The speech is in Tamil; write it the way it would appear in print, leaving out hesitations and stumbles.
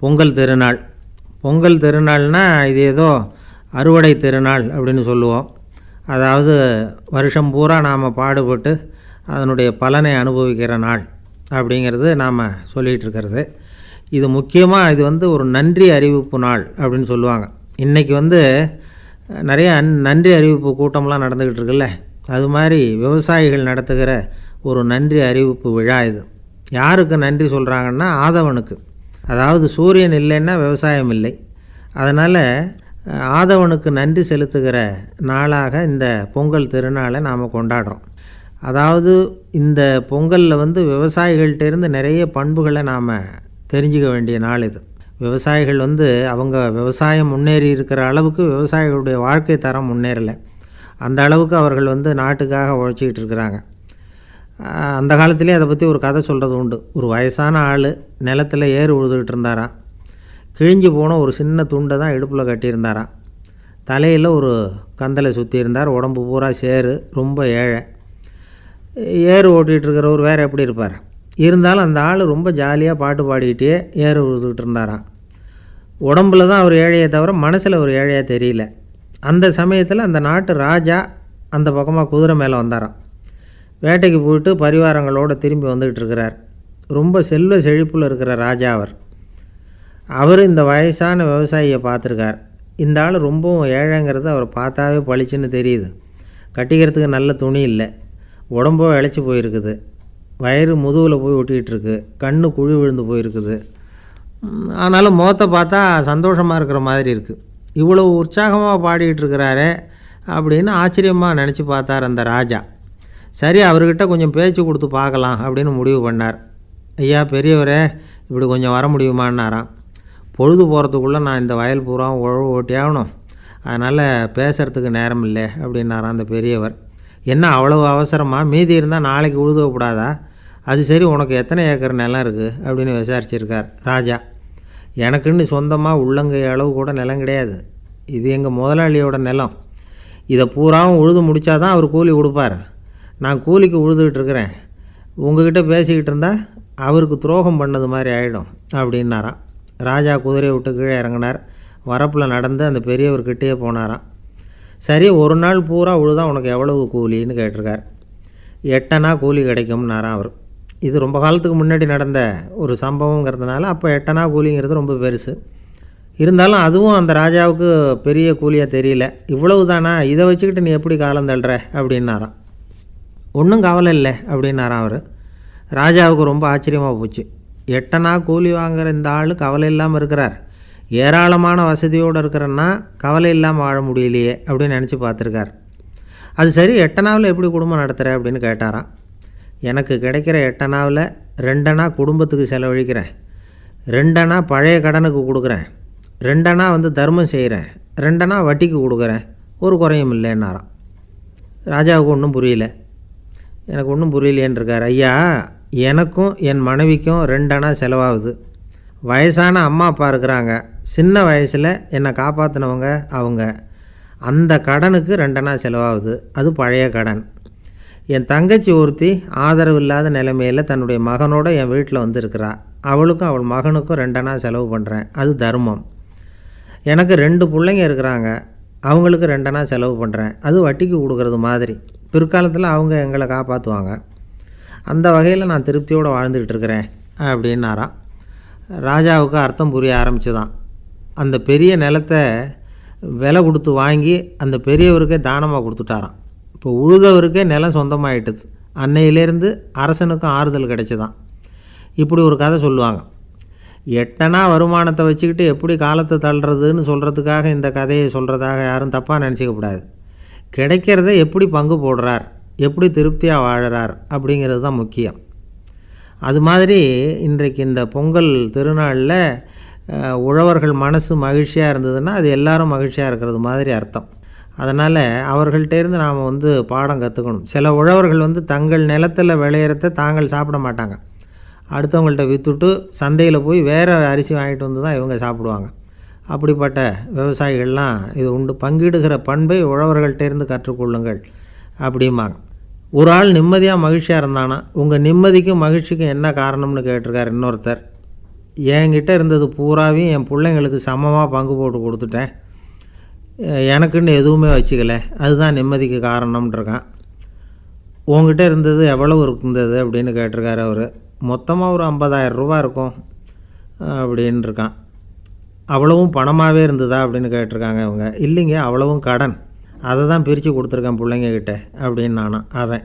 பொங்கல் திருநாள். பொங்கல் திருநாள்னால் இது ஏதோ அறுவடை திருநாள் அப்படின்னு சொல்லுவோம். அதாவது வருஷம் பூரா நாம் பாடுபட்டு அதனுடைய பலனை அனுபவிக்கிற நாள் அப்படிங்கிறது நாம் சொல்லிகிட்டு இருக்கிறது. இது முக்கியமாக இது ஒரு நன்றி அறிவிப்பு நாள் அப்படின்னு சொல்லுவாங்க. இன்றைக்கி நிறைய நன்றி அறிவிப்பு கூட்டம்லாம் நடந்துக்கிட்டு இருக்குல்ல, அது மாதிரி விவசாயிகள் நடத்துகிற ஒரு நன்றி அறிவிப்பு விழா இது. யாருக்கு நன்றி சொல்கிறாங்கன்னா ஆதவனுக்கு. அதாவது சூரியன் இல்லைன்னா விவசாயம் இல்லை. அதனால் ஆதவனுக்கு நன்றி செலுத்துகிற நாளாக இந்த பொங்கல் திருநாளை நாம் கொண்டாடுறோம். அதாவது இந்த பொங்கலில் விவசாயிகள்கிட்டேருந்து நிறைய பண்புகளை நாம் தெரிஞ்சுக்க வேண்டிய நாள் இது. விவசாயிகள் அவங்க விவசாயம் முன்னேறி இருக்கிற அளவுக்கு விவசாயிகளுடைய வாழ்க்கை தரம் முன்னேறலை. அந்த அளவுக்கு அவர்கள் நாட்டுக்காக உழைச்சிக்கிட்டு இருக்கிறாங்க. அந்த காலத்துலேயே அதை பற்றி ஒரு கதை சொல்கிறது உண்டு. ஒரு வயசான ஆள் நிலத்தில் ஏறு உழுதுகிட்டு இருந்தாராம். கிழிஞ்சு போன ஒரு சின்ன துண்டை தான் இடுப்பில் கட்டியிருந்தாராம். தலையில் ஒரு கந்தலை சுற்றி இருந்தார். உடம்பு பூரா சேரு, ரொம்ப ஏழை. ஏறு ஓட்டிகிட்டு இருக்கிறவர் வேறு எப்படி இருப்பார்? இருந்தாலும் அந்த ஆள் ரொம்ப ஜாலியாக பாட்டு பாடிக்கிட்டே ஏறு உழுதுகிட்டு இருந்தாராம். உடம்புல தான் அவர் ஏழையை தவிர மனசில் ஒரு ஏழையாக தெரியல. அந்த சமயத்தில் அந்த நாட்டு ராஜா அந்த பக்கமாக குதிரை மேலே வந்தாராம். வேட்டைக்கு போயிட்டு பரிவாரங்களோடு திரும்பி வந்துக்கிட்டு இருக்கிறார். ரொம்ப செல்வ செழிப்பில் இருக்கிற ராஜா அவர் இந்த வயசான விவசாயியை பார்த்துருக்கார். இந்த ஆள் ரொம்பவும் ஏழைங்கிறது அவர் பார்த்தாவே பளிச்சுன்னு தெரியுது. கட்டிக்கிறதுக்கு நல்ல துணி இல்லை, உடம்போ இழைச்சி போயிருக்குது, வயிறு முதுகில் போய் ஒட்டிகிட்டு இருக்கு, கண்ணு குழி விழுந்து போயிருக்குது. ஆனாலும் முகத்தை பார்த்தா சந்தோஷமாக இருக்கிற மாதிரி இருக்குது. இவ்வளோ உற்சாகமாக பாடிக்கிட்டு இருக்கிறாரே அப்படின்னு ஆச்சரியமாக நினச்சி பார்த்தார் அந்த ராஜா. சரி, அவர்கிட்ட கொஞ்சம் பேச்சு கொடுத்து பார்க்கலாம் அப்படின்னு முடிவு பண்ணார். ஐயா பெரியவரே, இப்படி கொஞ்சம் வர முடியுமான்னாராம். பொழுது போகிறதுக்குள்ளே நான் இந்த வயல் பூரா உழவு ஓட்டி ஆகணும், அதனால் பேசுகிறதுக்கு நேரம் இல்லை அப்படின்னாராம் அந்த பெரியவர். என்ன அவ்வளவு அவசரமாக? மீதி இருந்தால் நாளைக்கு உழுதக்கூடாதா? அது சரி, உனக்கு எத்தனை ஏக்கர் நிலம் இருக்குது அப்படின்னு விசாரிச்சிருக்கார் ராஜா. எனக்குன்னு சொந்தமாக உள்ளங்கை அளவு கூட நிலம் கிடையாது. இது எங்கள் முதலாளியோட நிலம். இதை பூராவும் உழுது முடித்தாதான் அவர் கூலி கொடுப்பார். நான் கூலிக்கு உழுதுகிட்டு இருக்கிறேன். உங்ககிட்ட பேசிக்கிட்டு இருந்தால் அவருக்கு துரோகம் பண்ணது மாதிரி ஆகிடும் அப்படின்னாராம். ராஜா குதிரையை விட்டு கீழே இறங்கினார். வரப்பில் நடந்து அந்த பெரியவர்கிட்டே போனாராம். சரி, ஒரு நாள் பூரா உழுதா உனக்கு எவ்வளவு கூலின்னு கேட்டிருக்கார். 8 அணா கூலி கிடைக்கும்னாராம் அவர். இது ரொம்ப காலத்துக்கு முன்னாடி நடந்த ஒரு சம்பவங்கிறதுனால அப்போ 8 அணா கூலிங்கிறது ரொம்ப பெருசு. இருந்தாலும் அதுவும் அந்த ராஜாவுக்கு பெரிய கூலியாக தெரியல. இவ்வளவு தானா, இதை வச்சுக்கிட்டு நீ எப்படி காலம் தள்ளுற அப்படின்னாராம். ஒன்றும் கவலை இல்லை அப்படின்னாராம் அவர். ராஜாவுக்கு ரொம்ப ஆச்சரியமாக போச்சு. 8 அணா கூலி வாங்குகிற இந்த ஆள் கவலை இல்லாமல் இருக்கிறார், ஏராளமான வசதியோடு இருக்கிறன்னா கவலை இல்லாமல் வாழ முடியலையே அப்படின்னு நினச்சி பார்த்துருக்கார். அது சரி, 8 அணாவில் எப்படி குடும்பம் நடத்துகிற அப்படின்னு கேட்டாராம். எனக்கு கிடைக்கிற 8 அணாவில் 2 அணா குடும்பத்துக்கு செலவழிக்கிறேன், 2 அணா பழைய கடனுக்கு கொடுக்குறேன், 2 அணா தர்மம் செய்கிறேன், 2 அணா வட்டிக்கு கொடுக்குறேன், ஒரு குறையும் இல்லைன்னாராம். ராஜாவுக்கு ஒன்றும் புரியல. எனக்கு ஒன்றும் புரியலேன்னு இருக்கார். ஐயா, எனக்கும் என் மனைவிக்கும் 2 அணா செலவாகுது. வயசான அம்மா அப்பா இருக்கிறாங்க, சின்ன வயசில் என்னை காப்பாற்றினவங்க அவங்க. அந்த கடனுக்கு 2 அணா செலவாகுது, அது பழைய கடன். என் தங்கச்சி ஒருத்தி ஆதரவு இல்லாத நிலைமையில் தன்னுடைய மகனோட என் வீட்டில் இருக்கிறா. அவளுக்கும் அவள் மகனுக்கும் 2 அணா செலவு பண்ணுறேன், அது தர்மம். எனக்கு 2 பிள்ளைங்க இருக்கிறாங்க, அவங்களுக்கு 2 அணா செலவு பண்ணுறேன், அது வட்டிக்கு கொடுக்கறது மாதிரி. பிற்காலத்தில் அவங்க எங்களை காப்பாற்றுவாங்க. அந்த வகையில் நான் திருப்தியோடு வாழ்ந்துக்கிட்டு இருக்கிறேன் அப்படின்னாராம். ராஜாவுக்கு அர்த்தம் புரிய ஆரம்பிச்சுதான். அந்த பெரிய நிலத்தை விலை கொடுத்து வாங்கி அந்த பெரியவருக்கே தானமாக கொடுத்துட்டாராம். இப்போ உழுதவருக்கே நிலம் சொந்தமாகிட்டுது. அன்னையிலேருந்து அரசனுக்கும் ஆறுதல் கிடைச்சிதான். இப்படி ஒரு கதை சொல்லுவாங்க. 8 அணா வருமானத்தை வச்சுக்கிட்டு எப்படி காலத்தை தள்ளுறதுன்னு சொல்கிறதுக்காக இந்த கதையை சொல்கிறதாக யாரும் தப்பாக நினச்சிக்கக்கூடாது. கிடைக்கிறத எப்படி பங்கு போடுறார், எப்படி திருப்தியாக வாழறார் அப்படிங்கிறது தான் முக்கியம். அது மாதிரி இன்றைக்கு இந்த பொங்கல் திருநாளில் உழவர்கள் மனசு மகிழ்ச்சியாக இருந்ததுன்னா அது எல்லாரும் மகிழ்ச்சியாக இருக்கிறது மாதிரி அர்த்தம். அதனால் அவர்கள்ட்டேருந்து நாம் பாடம் கற்றுக்கணும். சில உழவர்கள் தங்கள் நிலத்தில் விளையிறத தாங்கள் சாப்பிட மாட்டாங்க. அடுத்தவங்கள்ட்ட விற்றுட்டு சந்தையில் போய் வேறு அரிசி வாங்கிட்டு வந்து தான் இவங்க சாப்பிடுவாங்க. அப்படிப்பட்ட விவசாயிகள்லாம் இது உண்டு. பங்கிடுகிற பண்பை உழவர்கள்ட்டேருந்து கற்றுக்கொள்ளுங்கள் அப்படிம்பாங்க. ஒரு ஆள் நிம்மதியாக மகிழ்ச்சியாக இருந்தானா, உங்கள் நிம்மதிக்கும் மகிழ்ச்சிக்கும் என்ன காரணம்னு கேட்டிருக்கார் இன்னொருத்தர். என்கிட்ட இருந்தது பூராவையும் என் பிள்ளைங்களுக்கு சமமாக பங்கு போட்டு கொடுத்துட்டேன். எனக்குன்னு எதுவுமே வச்சுக்கல. அதுதான் நிம்மதிக்கு காரணம்ன்றிருக்கான். உங்ககிட்ட இருந்தது எவ்வளவு இருந்தது அப்படின்னு கேட்டிருக்காரு அவர். மொத்தமாக ஒரு 50,000 ரூபா இருக்கும் அப்படின்ட்டுருக்கான். அவ்வளவும் பணமாகவே இருந்ததா அப்படின்னு கேட்டிருக்காங்க அவங்க. இல்லைங்க, அவ்வளவும் கடன். அதை தான் பிரித்து கொடுத்துருக்கேன் பிள்ளைங்கக்கிட்ட அப்படின்னு நானாம் அவன்.